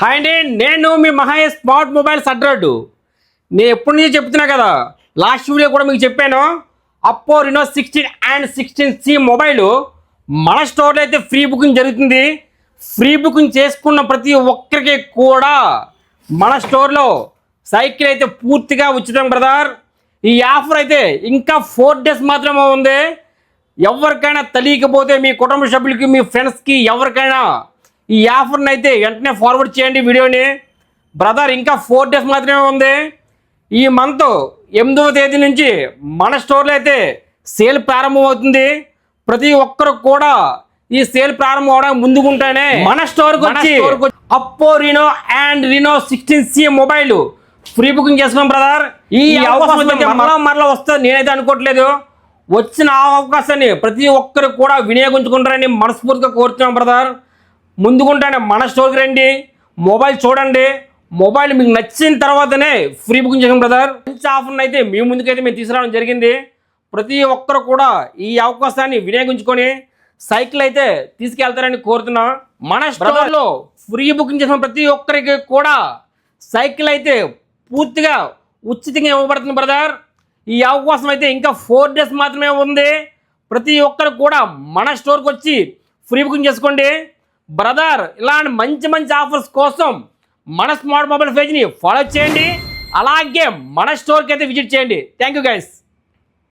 Hi అండి, నేను మీ Mahesh smart mobiles అడ్రాడు. నేను ఎప్పటి నుంచి చెప్తున్నా కదా, లాస్ట్ వీడియో కూడా మీకు చెప్పాను. అప్పో రినో 16 అండ్ 16C మొబైల్ మన స్టోర్లో అయితే ఫ్రీ బుకింగ్ జరుగుతుంది. ఫ్రీ బుకింగ్ చేసుకున్న ప్రతి ఒక్కరికి కూడా మన స్టోర్లో సైకిల్ అయితే పూర్తిగా ఉచితం బ్రదర్. ఈ ఆఫర్ అయితే ఇంకా 4 days మాత్రమే ఉంది. ఎవరికైనా తెలియకపోతే మీ కుటుంబ సభ్యులకి, మీ ఫ్రెండ్స్కి, ఎవరికైనా ఈ ఆఫర్ని అయితే వెంటనే ఫార్వర్డ్ చేయండి వీడియోని. బ్రదర్ ఇంకా 4 days మాత్రమే ఉంది. ఈ మంత్ 8వ తేదీ నుంచి మన స్టోర్లో అయితే సేల్ ప్రారంభం అవుతుంది. ప్రతి ఒక్కరు కూడా ఈ సేల్ ప్రారంభం అవడానికి ముందుకుంటేనే మన స్టోర్కి వచ్చి Oppo Reno and Reno 16C mobile free booking చేసుకున్నాం బ్రదర్. ఈ అవకాశం మరలా వస్తుంది నేనైతే అనుకోవట్లేదు. వచ్చిన అవకాశాన్ని ప్రతి ఒక్కరు కూడా వినియోగించుకుంటారని మనస్ఫూర్తిగా కోరుతున్నాం బ్రదర్. ముందుకుంటానే మన స్టోర్కి రండి, మొబైల్ చూడండి. మొబైల్ మీకు నచ్చిన తర్వాతనే ఫ్రీ బుకింగ్ చేసాం బ్రదర్. మంచి ఆఫర్ని అయితే మీ ముందుకైతే మేము తీసుకురావడం జరిగింది. ప్రతి ఒక్కరు కూడా ఈ అవకాశాన్ని వినియోగించుకొని సైకిల్ అయితే తీసుకెళ్తారని కోరుతున్నాం. మన స్టోర్లో ఫ్రీ బుకింగ్ చేసిన ప్రతి ఒక్కరికి కూడా సైకిల్ అయితే పూర్తిగా ఉచితంగా ఇవ్వబడుతుంది బ్రదర్. ఈ అవకాశం అయితే ఇంకా 4 days మాత్రమే ఉంది. ప్రతి ఒక్కరు కూడా మన స్టోర్కి వచ్చి ఫ్రీ బుకింగ్ చేసుకోండి బ్రదర్. ఇలాంటి మంచి మంచి ఆఫర్స్ కోసం మన స్మార్ట్ మొబైల్ పేజ్ని ఫాలో చేయండి. అలాగే మన స్టోర్కి అయితే విజిట్ చేయండి. Thank you guys.